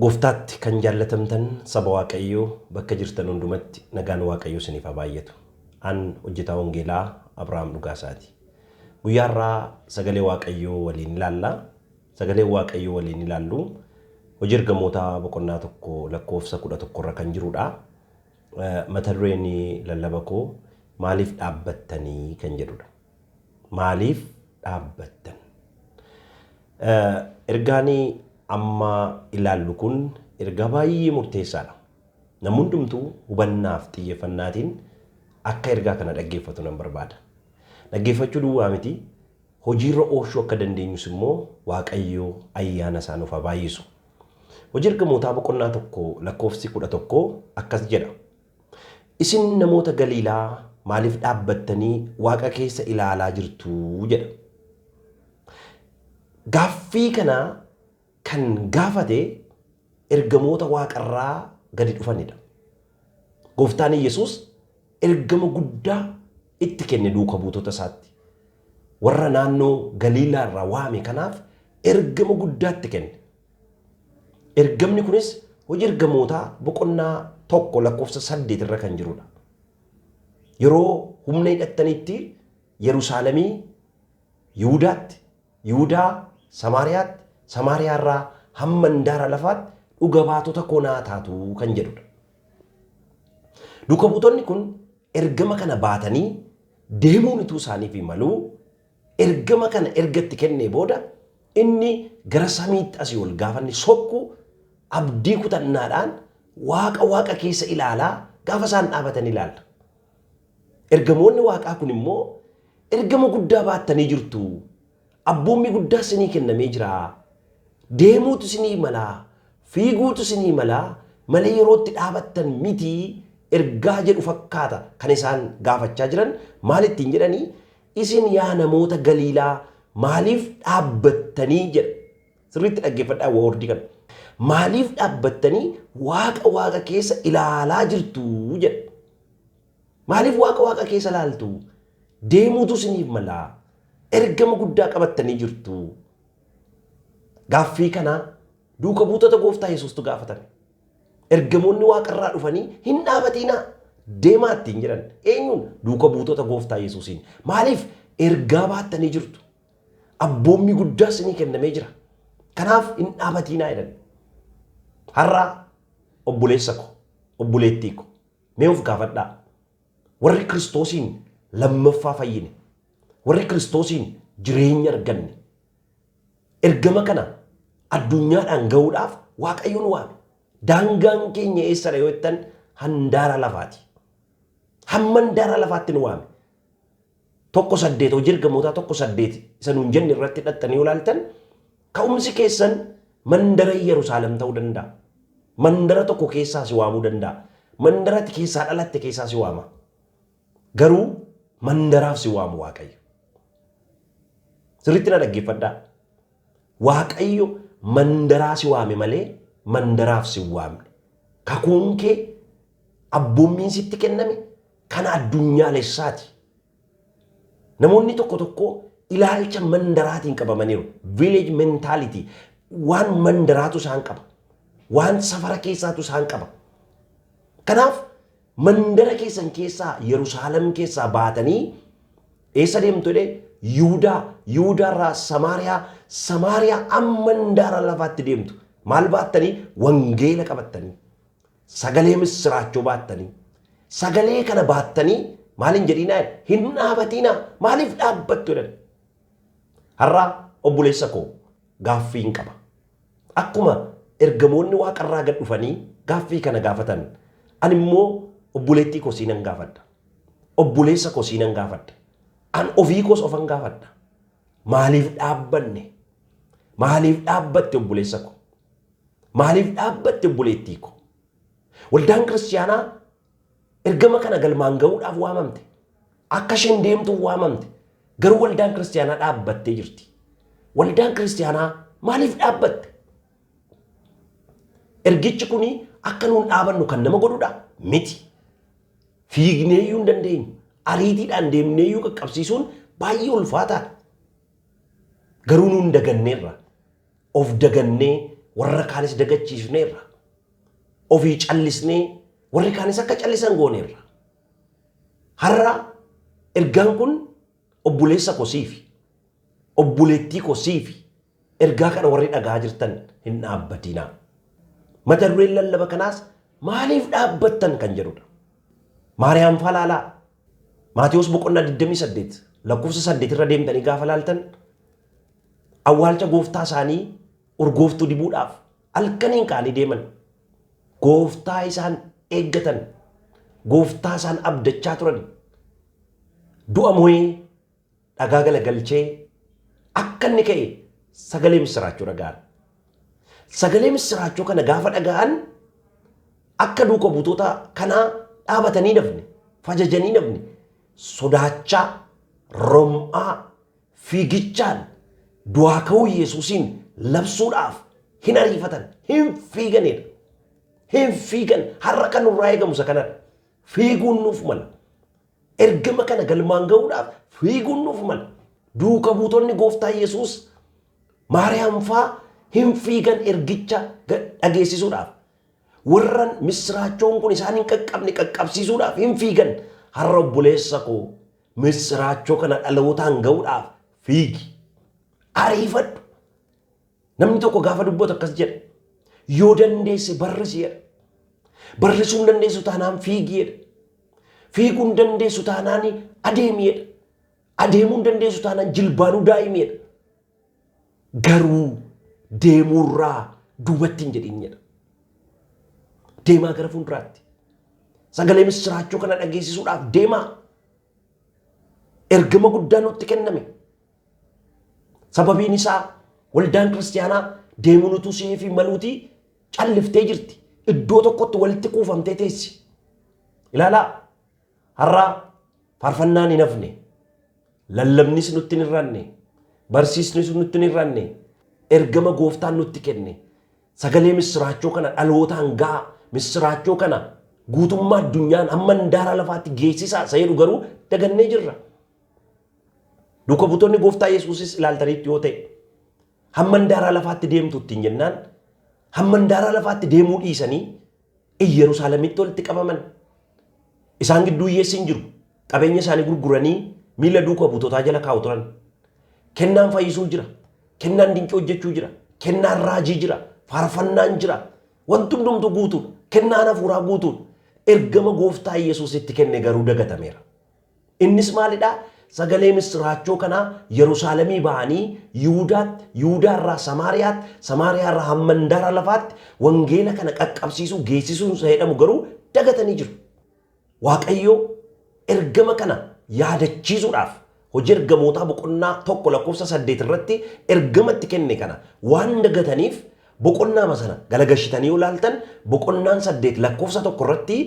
Gooftaatti kan jaallatamtan saba Waaqayyoo bakka jirtan hundumatti nagaan Waaqayyoo isiniif haa baay'atu. An hojjetaa wangeelaa Abrahaam Dhugaasaati. Guyyaa irraa sagalee Waaqayyoo waliin ilaalla. Sagalee Waaqayyoo waliin ilaallu hojii ergamoota boqonnaa tokko lakkoofsa 11 irra kan jirudha. Mata dureen lallaba koo maaliif dhaabbattanii kan jedhudha. Maaliif dhaabbattan? Ergaanii amma ilaallu kun erga baay'ee murteessaadha. Namni hundumtuu hubannaaf xiyyeeffannaatiin akka ergaa kana dhaggeeffatu nan barbaada. Dhaggeeffachuu duwwaa miti, hojiirra oolchuu akka dandeenyus immoo Waaqayyoo ayyaana isaa nuuf haa baay'isu. Hojii ergamootaa boqonnaa tokko lakkoofsi 11 akkas jedha. Isin namoota Galiilaa maaliif dhaabbattanii Waaqa keessa ilaalaa jirtu jedha. Gaaffii kana kan gaafate ergamoota Waaqarraa gadi dhufanidha. Gooftaan Yesuus ergama guddaa itti kenne duuka buutota isaatti. Warra naannoo Galiilaa irraa waame kanaaf ergama guddaa itti kenne. Ergamni kunis hojii ergamootaa boqonnaa tokko lakkoofsa 8 irra kan jirudha. Yeroo humna hidhattanitti Yerusaalemii, Yihuudaatti, Yihuudaa Samaariyaatti, Samaariyaa irraa hamma handaara lafaatti dhuga baatota koonaa taatu kan jedhudha. Duuka buutonni kun ergama kana baatanii deemuun ituu isaaniif maluu ergama kana ergatti kennee booda inni gara samiitti asii ol gaafa inni sokku abdii kutannaadhaan Waaqa keessa ilaalaa gaafa isaan dhaabatan ilaalla. Ergamoonni Waaqaa kun immoo ergama guddaa baattanii jirtu. Abboommi guddaa isinii kennamee jira. Deemuutu isinii malaa, fiiguutu isinii malaa, malee yerootti dhaabattan miti ergaa jedhu fakkaata kan isaan gaafachaa jiran. Maal ittiin jedhanii? Isin yaa namoota Galiilaa maaliif dhaabbattanii jedha. Sirriitti dhaggeeffadhaa woordii kana. Maaliif dhaabbattanii Waaqa keessa ilaalaa jirtu jedha. Maaliif Waaqa keessa ilaaltu? Deemuutu isiniif malaa. Ergama guddaa qabattanii jirtu. Gaaffii kana duuka buutota Gooftaa Yesuustu gaafatan. Ergamoonni Waaqarraa dhufanii hin dhaabatinaa deemaa ittiin jedhan. Eenyuun? Duuka buutota Gooftaa Yesuusiin. Maaliif ergaa baattanii jirtu? Abboommi guddaa isinii kennamee jira. Kanaaf hin dhaabatinaa jedhan. Har'a obboleessa ko, obboleettii ko, mee of gaafadhaa. Warri Kiristoosiin lammaffaa fayyine, warri Kiristoosiin jireenya arganne, ergama kana addunyaadhaan ga'uudhaaf Waaqayyoon waame. Daangaan keenya eessadha yoo jettan handaara lafaati. Hamma handaara lafaatti nu waame. 1:8 hojii ergamootaa 1:8 isa nuun jenne irratti hidhattanii yoo ilaaltan ka'umsi keessan mandara Yerusaalem ta'uu danda'a. Mandara tokko keessaa si waamuu danda'a. Mandara keessaa dhalatte keessaa si waama. Garuu mandaraaf si waamu Waaqayyo. Sirriitti na dhaggeeffadhaa. Waaqayyo mandaraa si waame malee mandaraaf si waamne. Kakuun kee abboommiin sitti kenname kana addunyaalessaati. Namoonni tokko ilaalcha mandaraatiin qabamaniiru. Village mentality. Waan mandaraatu isaan qaba. Waan safara keessaatu isaan qaba. Kanaaf mandara keessan keessaa Yerusaalem keessaa baatanii eessa deemtu jedhee Yihuudaa irraa Samaariyaa amma handaara lafaatti deemtu. Maal baattanii? Wangeela qabattanii. Sagalee misiraachoo baattanii. Sagalee kana baattanii maaliin jedhinaa? Hin dhaabatinaa. Maaliif dhaabbattu jedhan? Har'a obboleessa koo gaaffii hin qaba. Akkuma ergamoonni Waaqarraa gad dhufanii gaaffii kana gaafatan, ani immoo obboleettii koo siinan gaafadha. Obboleessa koo siinan gaafadha. An ofii koos ofan gaafadha. Maaliif dhaabbanne? Maaliif dhaabbatte obboleessa koo? Maaliif dhaabbatte obboleettii koo? Waldaan kiristaanaa ergama kana galmaan ga'uudhaaf waamamte. Akka isheen deemtu waamamte. Garuu waldaan kiristaanaa dhaabbattee jirti. Waldaan kiristaanaa maaliif dhaabbatte? Ergichi kuni akka nuun dhaabannu kan nama godhudha miti. Fiigneeyyuu hin dandeenyu. Ariitiidhaan deemneeyyuu qaqqabsiisuun baay'ee ulfaataadha. Garuu nuun daganneerra. Of dagannee warra kaanis dagachiifneerra. Ofii callisnee warri kaanis akka callisan gooneerra. Har'a ergaan kun obboleessa koo siifi. Obboleettii koo siifi. Ergaa kana warri dhagaa jirtan hin dhaabbatinaa. Mata dureen lallaba kanaas maaliif dhaabbattan kan jedhudha. Maariyaam Falaalaa Maatiyos boqonnaa 28 lakkoofsa 8 irra deemtanii gaafa laaltan awwaalcha gooftaa isaanii urgooftuu dibuudhaaf halkaniin kaanii deeman. Gooftaa isaan eeggatan. Gooftaa isaan abdachaa turan. Du'a moo'ee dhagaa galagalchee akka inni ka'e sagalee misiraachuu dhaga'an. Sagalee misiraachuu kana gaafa dhaga'an akka duuka buutota kanaa dhaabatanii dafne, fajajanii dafne, sodaachaa, rom'aa, fiigichaan du'aa ka'uu Yesuusiin labsuudhaaf hin ariifatan, hin fiiganidha. Hin fiigan. Har'a kan nurraa eegamu isa kanadha. Fiiguun nuuf mala. Ergama kana galmaan ga'uudhaaf fiiguun nuuf mala. Duuka buutonni gooftaa Yesuus Maariyaam faa hin fiigan ergicha dhageessisuudhaaf. Warran misiraachoon kun isaan hin qaqqabne qaqqabsiisuudhaaf hin fiigan. Har'a obboleessa koo misiraachoo kana dhalootaan ga'uudhaaf fiigi. Ariifadhu. Namni tokko gaafa dubbatu akkas jedha. Yoo dandeesse barrisi jedha. Barrisuu hin dandeessu taanaan fiigi jedha. Fiiguu hin dandeessu taanaan adeemi jedha. Adeemuu hin dandeessu taanaan jilbaanuu daa'imi jedha. Garuu deemuurraa duubatti hin jedhin jedha. Deemaa gara fuulduraatti. Sagalee misiraachoo kana dhageessisuudhaaf deemaa. Ergama guddaa nutti kenname. Sababiin isaa waldaan kiristaanaa deemuun utuu si'eefi maluutii calliftee jirti. Iddoo tokkotti walitti kuufamtee teessi. Ilaalaa har'a faarfannaan hin hafne. Lallabnis nutti hin hir'anne. Barsiisnis nutti hin hir'anne. Ergama gooftaan nutti kenne. Sagalee misiraachoo kana dhalootaan ga'a. Misiraachoo kana guutummaa addunyaan hamma handaara lafaatti geessisaa isa jedhu garuu dagannee jirra. Duuka buutonni gooftaa Yesuusis ilaaltaniitti yoo ta'e hamma handaara lafaatti deemtu ittiin jennaan hamma handaara lafaatti deemuu dhiisanii Yerusaalemitti walitti qabaman. Isaan gidduu hiyyeessi hin jiru. Qabeenya isaanii gurguranii miila duuka buutotaa jala kaa'u turan. Kennaan fayyisuu jira. Kennaan dinqii hojjechuu jira. Kennaan raajii jira. Faarfannaan jira. Wanti hundumtu guutuudha. Kennaan hafuuraa guutuudha. Ergama gooftaa Yesuusitti kenne garuu dagatameera. Innis maalidhaa? Sagalee misiraachoo kanaa Yerusaalemii ba'anii Yihudaatti, Yihudaarraa Samaariyaatti, Samaariyaarraa hamma handaara lafaatti wangeela kana qaqqabsiisuu geessisuun isa jedhamu garuu dagatanii jiru. Waaqayyoo ergama kana yaadachiisuudhaaf hojii ergamootaa boqonnaa 1:8 irratti ergamatti kenne kana waan dagataniif boqonnaa sana galagashitanii yoo ilaaltan boqonnaan 8:1 irratti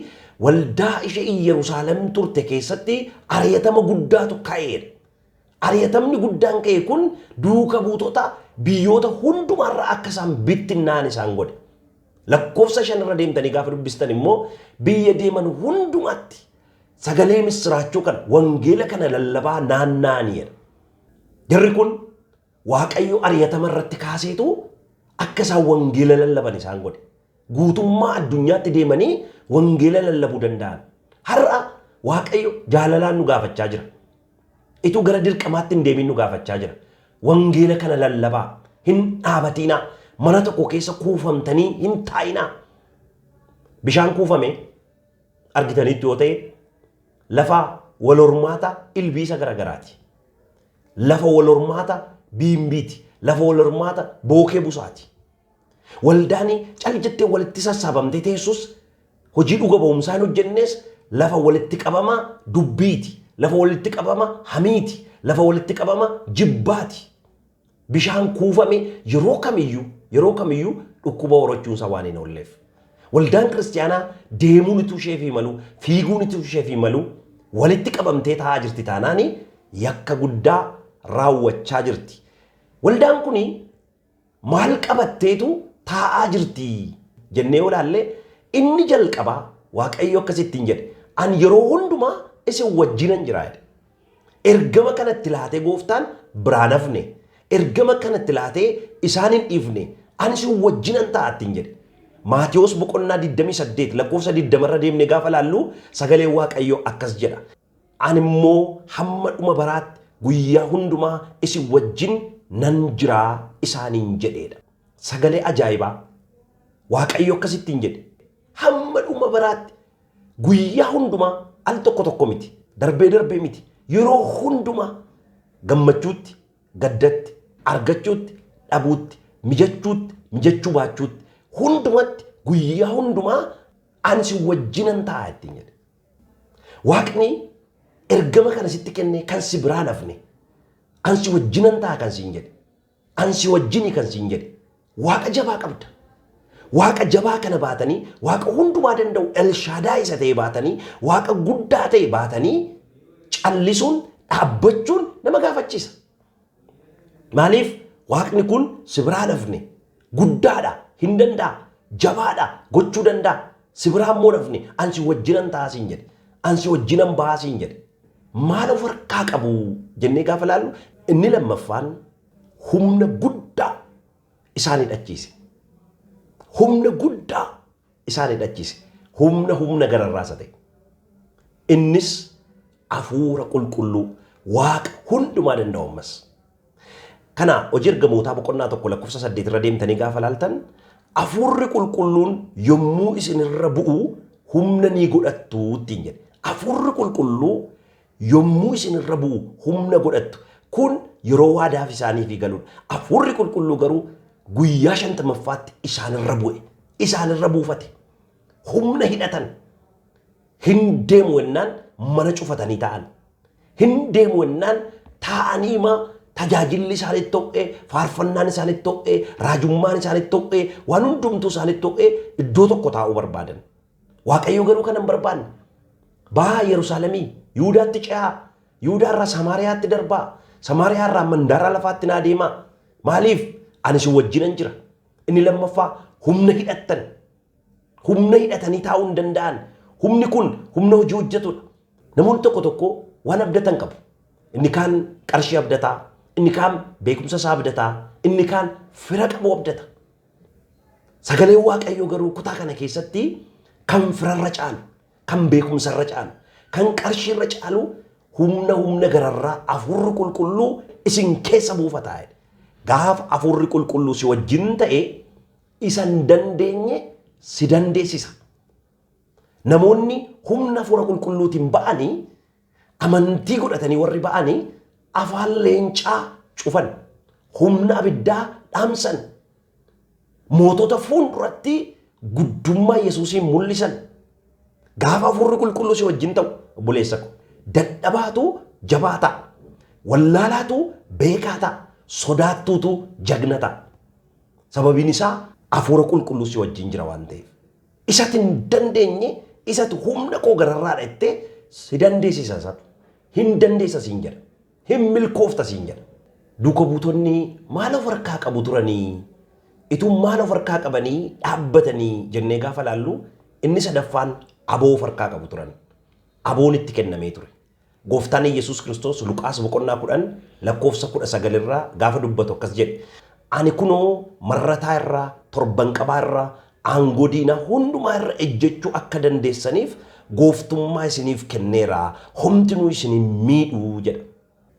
waldaa ishee Yerusaalem turte keessatti ari'atama guddaatu ka'eedha. Ari'atamni guddaan ka'e kun duuka buutota biyyoota hundumaarraa akka isaan bittinnaan isaan godhe. Lakkoofsa 5 irra deemtanii gaafa dubbistan immoo biyya deeman hundumaatti sagalee misiraachoo kana wangeela kana lallabaa naanna'aniidha. Jarri kun Waaqayyo ari'atama irratti kaaseetu akka isaan wangeela lallaban isaan godhe. Guutummaa addunyaatti deemanii wangeela lallabuu danda'an. Har'a Waaqayyo jaalalaan nu gaafachaa jira. Ituu gara dirqamaatti hin deemin nu gaafachaa jira. Wangeela kana lallabaa hin dhaabatinaa. Mana tokko keessa kuufamtanii hin taa'inaa. Bishaan kuufame argitanitti yoo ta'e lafa wal hormaata ilbiisa garagaraati. Lafa wal hormaata biimbiiti. Lafa wal hormaata bookee busaati. Waldaanii cal jettee walitti sassaabamtee teessus hojii dhuga ba'umsaan hojjennes lafa walitti qabama dubbiiti. Lafa walitti qabama hamiiti. Lafa walitti qabama jibbaati. Bishaan kuufame yeroo kamiyyuu dhukkuba horachuunsa waan hin oolleef. Waldaan kiristaanaa deemuun ituu isheefii malu, fiiguun ituu isheefii malu walitti qabamtee taa'aa jirti taanaani yakka guddaa raawwachaa jirti. Waldaan kuni maal qabatteetu taa'aa jirti jennee yoo ilaalle inni jalqabaa Waaqayyo akkasittiin jedhe ani yeroo hundumaa isin wajjinan jira jedhe. Ergama kanatti laatee gooftaan biraan hafne. Ergama kanatti laatee isaan hin dhiifne ani si wajjinan ta'attiin jedhe. Maatiyos boqonnaa 28 lakkoofsa 20 irra deemne gaafa laallu sagalee Waaqayyoo akkas jedha. Ani immoo hamma dhuma baraatti guyyaa hundumaa isin wajjin nan jiraa isaaniin jedheedha. Sagalee ajaa'ibaa Waaqayyo akkasittiin jedhe. Hamma dhuma baraatti guyyaa hundumaa al tokko tokko miti. Darbee miti. Yeroo hundumaa gammachuutti, gaddatti, argachuutti, dhabuutti, mijachuutti, mijachuu baachuutti hundumatti guyyaa hundumaa ani si wajjinan ta'a ittiin jedhe. Waaqni ergama kana sitti kenne kan si biraan hafne. Ani si wajjinan ta'a kan siin jedhe. Ani si wajjini kan siin jedhe. Waaqa jabaa qabda. Waaqa jabaa kana baatanii, Waaqa hundumaa danda'u Elshaadaa isa ta'e baatanii, Waaqa guddaa ta'e baatanii callisuun, dhaabbachuun nama gaafachiisa. Maaliif Waaqni kun si biraan hafne guddaadha, hin danda'a, jabaadha, gochuu danda'a. Si biraan moo hafne ani si wajjinan ta'a siin jedhe. Ani si wajjinan ba'a siin jedhe. Maal of harkaa qabu jennee gaafa laallu inni lammaffaan humna guddaa isaan hidhachiise. Humna guddaa isaan hidhachiise. Humna gararraasa ta'e. Innis hafuura qulqulluu Waaqa hundumaa danda'u ammas. Kana hojii ergamootaa boqonnaa 1 lakkoofsa 8 irra deemtanii gaafa laaltan hafuurri qulqulluun yommuu isinirra bu'u humna ni godhattu ittiin jedhe. Hafuurri qulqulluu yommuu isinirra bu'u humna godhattu. Kun yeroo waadaaf isaaniif galuudha. Hafuurri qulqulluu garuu guyyaa 50ffaatti isaanirra bu'e. Isaanirra buufate. Humna hidhatan. Hin deemu ennaan mana cufatanii ta'an. Hin deemu ennaan taa'anii tajaajilli isaanitti ta'ee, faarfannaan isaanitti ta'ee, raajummaan isaanitti ta'ee, waan hundumtuu isaanitti ta'ee iddoo tokko taa'uu barbaadan. Waaqayyo garuu kan hin barbaanne. Baa Yerusaalemii Yihudaatti ce'aa. Yihudaa irraa Samaariyaatti darbaa. Samaariyaa irraa mandaara lafaatti naa deemaa. Maaliif? Ani si wajjinan jira. Inni lammaffaa humna hidhattan. Humna hidhatanii taa'uu hin danda'an. Humni kun humna hojii hojjetudha. Namoonni tokko tokko waan abdatan qabu. Inni kaan qarshii abdataa. Inni kaan beekumsa isaa abdataa. Inni kaan fira qabu abdata. Sagalee Waaqayyoo garuu kutaa kana keessatti kan firarra caalu, kan beekumsarra caalu, kan qarshiirra caalu humna gararraa hafuurri qulqulluu isin keessa buufataa. Gaafa hafuurri qulqulluu si wajjin ta'e isa hin dandeenye si dandeessisa. Namoonni humna hafuura qulqulluutiin ba'anii amantii godhatanii warri ba'anii afaan leencaa cufan, humna abiddaa dhaamsan, mootota fuulduratti guddummaa Yesuusiin mul'isan. Gaafa hafuurri qulqulluu si wajjin ta'u obboleessa ko dadhabaatu jabaa ta'a, wallaalaatu beekaa ta'a, sodaattuutu jagna ta'a. Sababiin isaa hafuura qulqulluu si wajjin jira waan ta'eef. Isatti hin dandeenye isatu humna koo gararraa dha'ettee si dandeessisa isa. Hin dandeessa siin jedha. Hin milkoofta siin jedha. Duuka buutonni maal of harkaa qabu turanii? Ituun maal of harkaa qabanii dhaabbatanii jennee gaafa laallu inni sadaffaan aboo of harkaa qabu turan. Aboon itti kennamee ture. Gooftaan Yesuus Kiristoos Luqaas boqonnaa 10 lakkoofsa 19 irraa gaafa dubbatu akkas jedhe. Ani kunoo marrataa irraa, torbanqabaa irraa, aangoo diinaa hundumaa irra ejjechuu akka dandeessaniif gooftummaa isiniif kenneera. Homtinuu isiniin miidhuu jedha.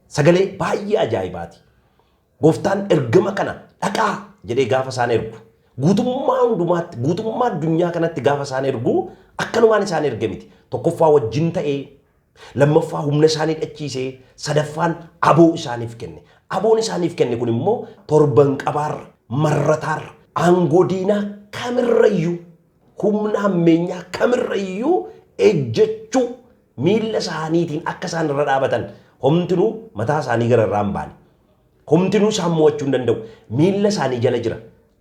Sagalee baay'ee ajaa'ibaati. Gooftaan ergama kana dhaqaa jedhee gaafa isaan ergu. Guutummaa hundumaatti, guutummaa addunyaa kanatti gaafa isaan ergu akkanumaan isaan erge miti. Tokkoffaa wajjin ta'ee, lammaffaa humna isaanii dhachiisee, sadaffaan aboo isaaniif kenne. Aboon isaaniif kenne kun immoo torbanqabaarra, marrataarra, aangoo diinaa kamirrayyuu, humna hammeenyaa kamirrayyuu ejjechuu miilla isaaniitiin akka isaan irra dhaabatan homtinuu mataa isaanii gara irraa hin baane. Homtinuu isaan mo'achuu hin danda'u. Miilla isaanii jala jira.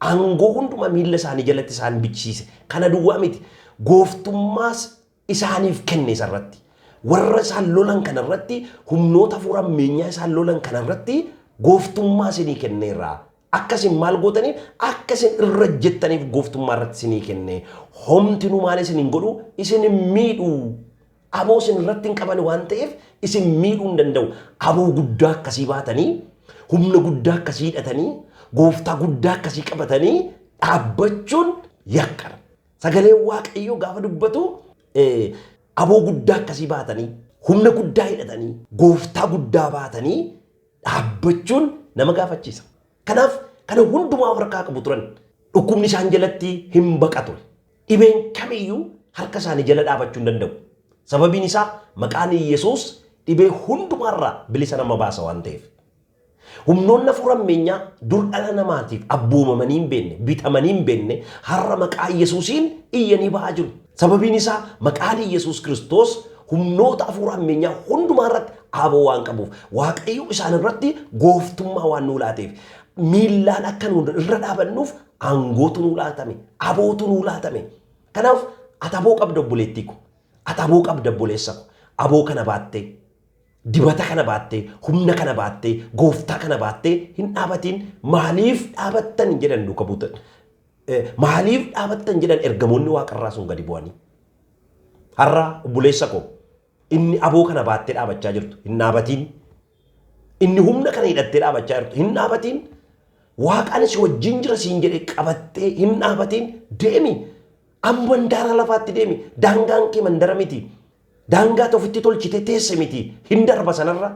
Aangoo hundumaa miilla isaanii jalatti isaan bichisiise. Kana duwwaa miti. Gooftummaas isaaniif kenne isarratti. Warra isaan lolan kanarratti humnoota hafuura hammeenyaa isaan lolan kanarratti gooftummaa isinii kenneera. Akkasin maal gootaniif akkasin irra jettaniif gooftummaa irratti isinii kenne. Homtinuu maal isiniin godhu isin miidhu. Aboo isin irratti hin qaban waan ta'eef isin miidhuu hin danda'u. Aboo guddaa akkasii baatanii, humna guddaa akkasii hidhatanii, gooftaa guddaa akkasii qabatanii dhaabbachuun yakkara. Sagalee waaqayyoo gaafa dubbatu aboo guddaa akkasii baatanii humna guddaa hidhatanii gooftaa guddaa baatanii dhaabbachuun nama gaafachiisa. Kanaaf kana hundumaa of harkaa qabu turan. Dhukkubni isaan jalatti hin baqatu. Dhibeen kamiyyuu harka isaanii jala dhaabachuu hin danda'u. Sababiin isaa maqaan Yesuus dhibee hundumaarraa bilisa nama baasa waan ta'eef. Humnoonni hafuura ammeenyaa dur dhala namaatiif abboomamanii hin beekne, bitamanii hin beekne har'a maqaa Yesuusiin iyyanii ba'aa jiru. Sababiin isaa maqaan Yesuus Kiristoos humnoota hafuura ammeenyaa hundumaa irratti aboo waan qabuuf Waaqayyo isaan irratti gooftummaa waan nuu laateef miillaan akka nu irra dhaabannuuf aangootu nuu laatame, abootu nuu laatame. Kanaaf ati aboo qabda obboleettii ko, ati aboo qabda obboleessa ko, aboo kana baattee dibata kana baattee humna kana baattee gooftaa kana baattee hin dhaabatiin. Maaliif dhaabattan jedhan duuka buutan, maaliif dhaabattan jedhan ergamoonni waaqarraa sun gadi bu'anii. Har'a obboleessa ko inni aboo kana baattee dhaabachaa jirtu hin dhaabatiin. Inni humna kana hidhattee dhaabachaa jirtu hin dhaabatiin. Waaqaan si wajjin jira siin jedhee qabattee hin dhaabatiin. Deemi amma mandaara lafaatti deemi. Daangaan kee mandara miti. Daangaa ofitti tolchite teesse miti. Hin darba sanarra.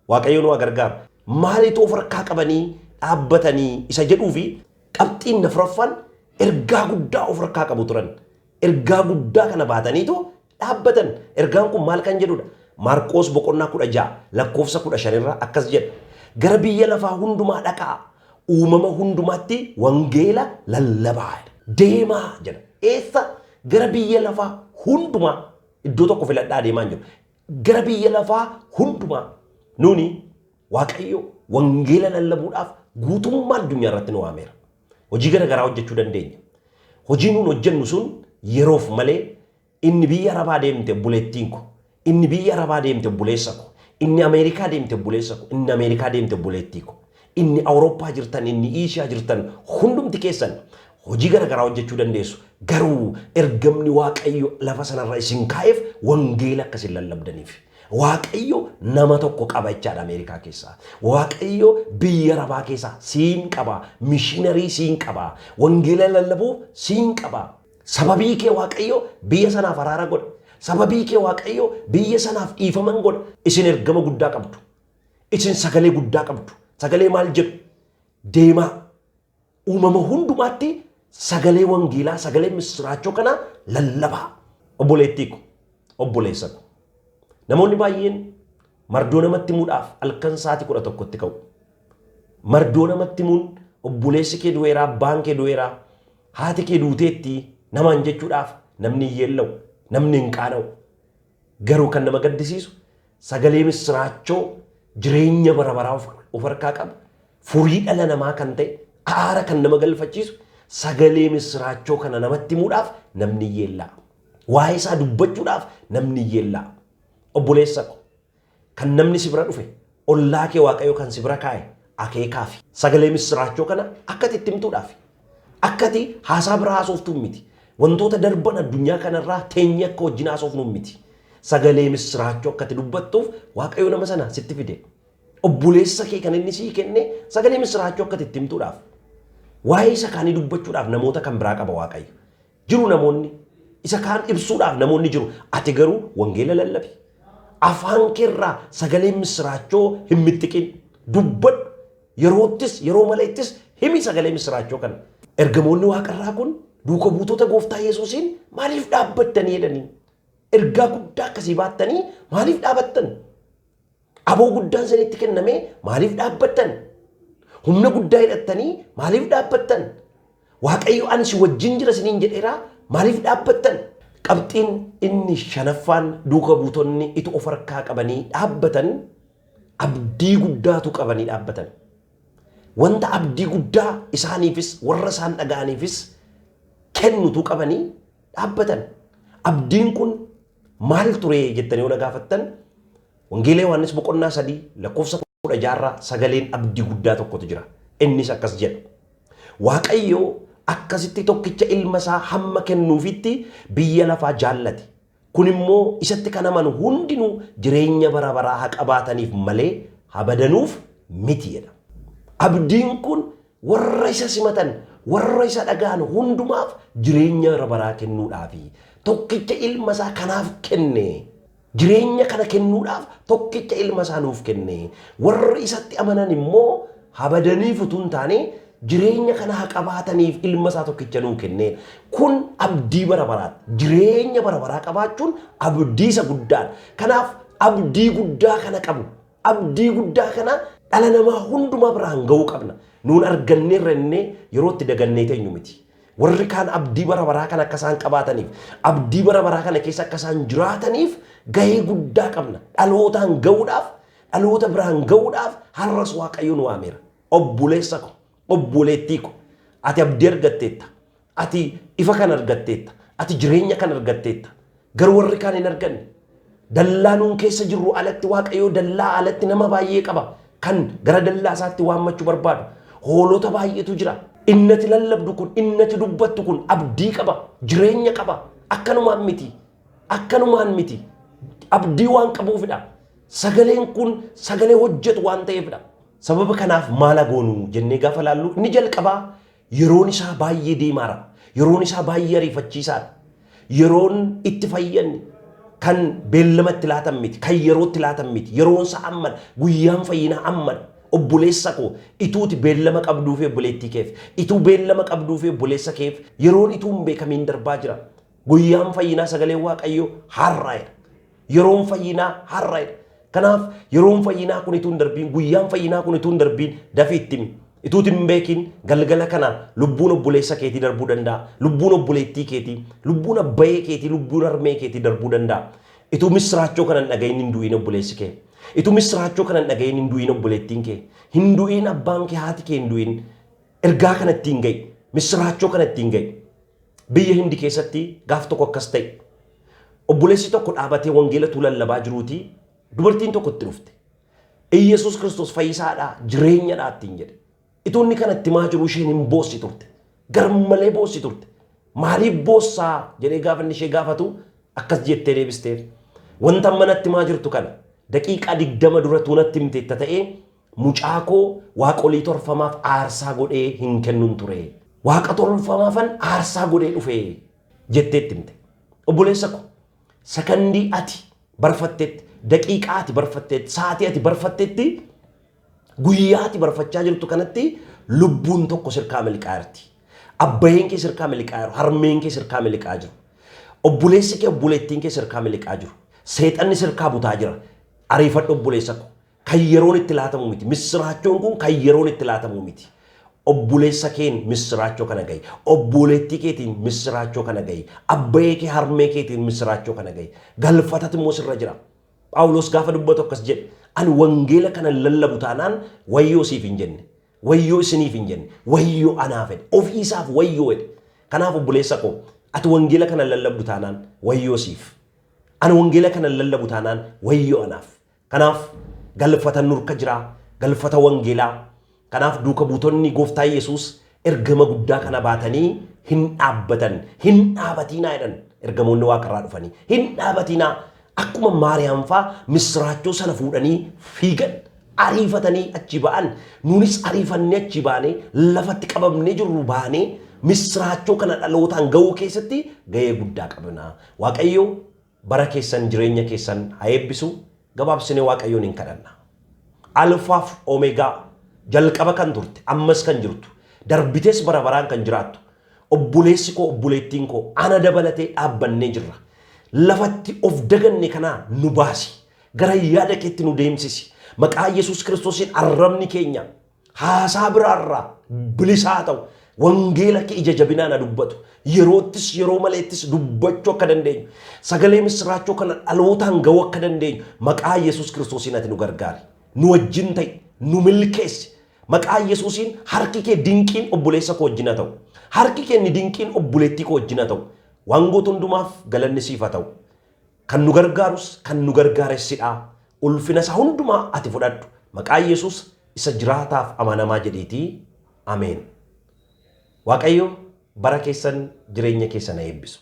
Waaqayyo nu gargaara. Maalitu of harkaa qabanii dhaabbatanii isa jedhuu fi qabxiin afuraffaan ergaa guddaa of harkaa qabu turan. Ergaa guddaa kana baataniitu dhaabbatan. Ergaan kun maal kan jedhudha? Maarqoos boqonnaa 16 lakkoofsa 15 irraa akkas jedha. Gara biyya lafaa hundumaa dhaqaa. Uumama hundumaatti wangeela lallabaa. Deemaa jedha. Eessa? Gara biyya lafaa hundumaa. Iddoo tokko filadhaa deemaa jiru. Gara biyya lafaa hundumaa nuni Waaqayyo wangeela lallabuudhaaf guutummaa addunyaa irratti nu waameera. Hojii garaagaraa hojjechuu dandeenya. Hojii nuun hojjennu sun yeroof malee inni biyya Arabaa deemte buleettiin ko, inni biyya Arabaa deemte buleessa ko, inni Ameerikaa deemte buleessa ko, inni Ameerikaa deemte buleettii ko, inni Awurooppaa jirtan, inni Iishiyaa jirtan hundumti keessan hojii garaagaraa hojjechuu dandeessu. Garuu ergamni Waaqayyo lafa sanarra isin kaa'eef wangeela akkasiin lallabdaniif. Waaqayyo nama tokko qaba jechaadha Ameerikaa keessaa. Waaqayyo biyya Arabaa keessaa siin qaba. Mishiinarii siin qaba. Wangeela lallabuu siin qaba. Sababii kee Waaqayyo biyya sanaaf araara godha. Sababii kee Waaqayyo biyya sanaaf dhiifaman godha. Isin ergama guddaa qabdu. Isin sagalee guddaa qabdu. Sagalee maal jedhu? Deemaa. Uumama hundumaatti sagalee wangeelaa, sagalee misiraachoo kana lallabaa. Obboleettii ko, obboleessa ko. Namoonni baay'een mardoo namatti himuudhaaf halkan sa'aatii 11tti ka'u. Mardoo namatti himuun obboleessi kee du'eeraa, abbaan kee du'eeraa, haati kee duuteetti namaan jechuudhaaf namni hin yeella'u, namni hin qaana'u. Garuu kan nama gaddisiisu sagalee misiraachoo jireenya bara baraa of harkaa qabu, furii dhala namaa kan ta'e, aara kan nama galfachiisu sagalee misiraachoo kana namatti himuudhaaf namni hin yeella'a. Waa'ee isaa dubbachuudhaaf namni hin yeella'a. Obboleessa ko kan namni si bira dhufe ollaa kee Waaqayyo kan si bira kaa'e akeekaafi sagalee misiraachoo kana akkati itti himtuudhaaf akkati haasaa bira haasoftuu miti. Wantoota darban addunyaa kanarraa teenye akka wajjin haasofnu miti. Sagalee misiraachoo akkati dubbattuuf Waaqayyo nama sana sitti fide. Obboleessa kee kan inni sii kenne sagalee misiraachoo akkati itti himtuudhaaf waa'ee isa kaanii dubbachuudhaaf namoota kan biraa qaba Waaqayyo. Jiru namoonni isa kaan ibsuudhaaf namoonni jiru. Ati garuu wangeela lallabi. Afaan keerraa sagalee misiraachoo hin mittiqin. Dubbadhu. Yeroottis yeroo maleettis himi sagalee misiraachoo kana. Ergamoonni Waaqarraa kun duuka buutota gooftaa Yesuusiin maaliif dhaabbattanii jedhanii? Ergaa guddaa akkasii baattanii maaliif dhaabbattan? Aboo guddaan isinitti kenname maaliif dhaabbattan? Humna guddaa hidhattanii maaliif dhaabbattan? Waaqayyo ani si wajjin jira isiniin jedheeraa maaliif dhaabbattan? Qabxiin inni shanaffaan duuka buutonni itu of harkaa qabanii dhaabbatan abdii guddaatu qabanii dhaabbatan. Wanta abdii guddaa isaaniifis warra isaan dhaga'aniifis kennutu qabanii dhaabbatan. Abdiin kun maal ture jettanii yoo gaafattan Wangeela Yohaannis boqonnaa 3 lakkoofsa 16 sagaleen abdii guddaa tokkotu jira. Innis akkas jedha. Waaqayyo akkasitti tokkicha ilma isaa hamma kennuufitti biyya lafaa jaallate. Kun immoo isatti kan amanu hundinuu jireenya bara baraa haa qabaataniif malee haa badanuuf miti jedha. Abdiin kun warra isa simatan warra isa dhagaan hundumaaf jireenya bara baraa kennuudhaafi tokkicha ilma isaa kanaaf kenne. Jireenya kana kennuudhaaf tokkicha ilma isaa nuuf kenne. Warra isatti amanan immoo habadaniif utuu hin taane jireenya kana haa qabaataniif ilma isaa tokkicha nuu kenne. Kun abdii bara baraati. Jireenya bara baraa qabaachuun abdii isa guddaadha. Kanaaf abdii guddaa kana qabu. Abdii guddaa kana dhala namaa hundumaa biraan ga'uu qabna. Nuun arganneerra innee yeroo itti dagannee teenyu miti. Warri kaan abdii bara baraa kana akka isaan qabaataniif, abdii bara baraa kana keessa akka isaan jiraataniif gahee guddaa qabna. Dhalootaan ga'uudhaaf, dhaloota biraan ga'uudhaaf har'as Waaqayyo nu waameera. Obboleessa ko, obboleettii ko, ati abdii argatteetta. Ati ifa kan argatteetta. Ati jireenya kan argatteetta. Garuu warri kaan hin arganne. Dallaa nuun keessa jirru alatti Waaqayyo dallaa alatti nama baay'ee qaba. Kan gara dallaa isaatti waammachuu barbaadu. Hoolota baay'eetu jira. Innati lallabdu kun, innati dubbattu kun abdii qaba, jireenya qaba. Akkanumaan miti. Akkanumaan miti. Abdii waan qabuufidha. Sagaleen kun sagalee hojjetu waan ta'eefidha. Sababa kanaaf maal goonu jennee gaafa laallu inni jalqabaa yeroon isaa baay'ee deemaara. Yeroon isaa baay'ee ariifachiisaadha. Yeroon itti fayyanne kan beellamatti laatan miti, kan yerootti laatan miti. Yeroon isaa ammadha. Guyyaan fayyinaa ammadha. Obboleessa ko ituuti beellama qabduu fi obboleettii keef. Ituu beellama qabduu fi obboleessa keef yeroon ituu hin beekamiin darbaa jira. Guyyaan fayyinaa sagalee Waaqayyoo har'aadha. Yeroon fayyinaa har'aadha. Kanaaf yeroon fayyinaa kun ituu hin darbiin, guyyaan fayyinaa kun ituu hin darbiin dafii ittimi. Ituuti hin beekin galgala kana lubbuun obboleessa keetii darbuu danda'a. Lubbuun obboleettii keetii, lubbuun abbayee keetii, lubbuun harmee keetii darbuu danda'a. Ituu misraachoo kana hin dhagayin hin du'in obboleessi kee. Ituu misraachoo kana hin dhagayin hin du'in obboleettiin kee. Hin du'in abbaan kee, haati kee hin du'in. Ergaa kana ittiin ga'i. Misraachoo kana ittiin ga'i. Biyya Hindi keessatti gaaf tokko akkas ta'e. Obboleessi tokko dhaabatee wangeela lallabaa jiruuti. Dubartiin tokko itti dhufte. Iyesuus Kiristoos fayyisaadhaa, jireenyadhaa ittiin jedhe. Ituu inni kana itti maa jiru isheen hin boossi turte. Garmalee boossi turte. Maaliif boossaa jedhee gaafa inni ishee gaafatu akkas jettee deebisteef. Wanta manatti maa jirtu kana daqiiqaa 20 dura tuunatti himteetta ta'ee mucaa koo waaqolii torfamaaf aarsaa godhee hin kennuun ture. Waaqa torfamaafan aarsaa godhee dhufee jetteetti himte. Obboleessa ko sakandii ati barfatteetti, daqiiqaa ati barfatteetti, sa'aatii ati barfatteetti, guyyaa ati barfachaa jirtu kanatti lubbuun tokko sirkaa miliqaa jirti. Abbayeen kee sirkaa miliqaa jiru, harmeen kee sirkaa miliqaa jiru. Obboleessi kee obboleettiin kee sirkaa miliqaa jiru. Seexanni sirkaa butaa jira. Ariifadhu obboleessa ko. Kan yeroon itti laatamu miti. Misiraachoon kun kan yeroon itti laatamu miti. Obboleessa keen misiraachoo kana gahi. Obboleettii keetiin misiraachoo kana gahi. Abbayee kee harmee keetiin misiraachoo kana gahi. Galfatati immoo sirra jira. Phaawulos gaafa dubbatu akkas jedhe. Ani wangeela kana lallabu taanaan wayyoo siif hin jenne. Wayyoo isiniif hin jenne. Wayyoo anaaf jedhe. Ofii isaaf wayyoo jedhe. Kanaaf obboleessa koo ati wangeela kana lallabdu taanaan wayyoo siif. Ani wangeela kana lallabu taanaan wayyoo anaaf. Kanaaf galfata nurka jira. Galfata wangeelaa. Kanaaf duuka buutonni gooftaa Yesuus ergama guddaa kana baatanii hin dhaabbatan. Hin dhaabatinaa jedhan ergamoonni waaqarraa dhufanii. Hin dhaabatinaa akkuma Maariyaam fa'aa misiraachoo sana fuudhanii fiigan. Ariifatanii achi ba'an. Nuunis ariifannee achi baanee lafatti qabamnee jirru baanee misiraachoo kana dhalootaan ga'uu keessatti gahee guddaa qabna. Waaqayyo bara keessan jireenya keessan haa eebbisu. Gabaabsinee Waaqayyoon hin kadhanna. Alfaaf Omeegaa jalqaba kan turte ammas kan jirtu darbites bara baraan kan jiraattu obboleessi koo obboleettiin koo ana dabalatee dhaabbannee jirra. Lafatti of daganne kanaa nu baasi. Gara yaada keetti nu deemsisi. Maqaa Yesuus Kiristoosiin arrabni keenya haasaa biraarraa bilisaa ta'u wangeela kee ija jabinaan dubbatu. Yeroottis yeroo maleettis dubbachuu akka dandeenyu. Sagalee misiraachoo kana dhalootaan ga'uu akka dandeenyu maqaa Yesuus Kiristoosiin ati nu gargaari. Nu wajjin ta'i. Nu milkeessi. Maqaa Yesuusiin harki kee dinqiin obboleessa koo wajjin haa ta'u. Harki kee ni dinqiin obboleettii koo wajjin haa ta'u. Waan gootu hundumaaf galanni siif haa ta'u. Kan nu gargaarus kan nu gargaaressidha. Ulfina isaa hundumaa ati fudhadhu. Maqaa Yesuus isa jiraataaf amanamaa jedheetii. Ameen. Waaqayyo bara keessan jireenya keessan haa eebbisu.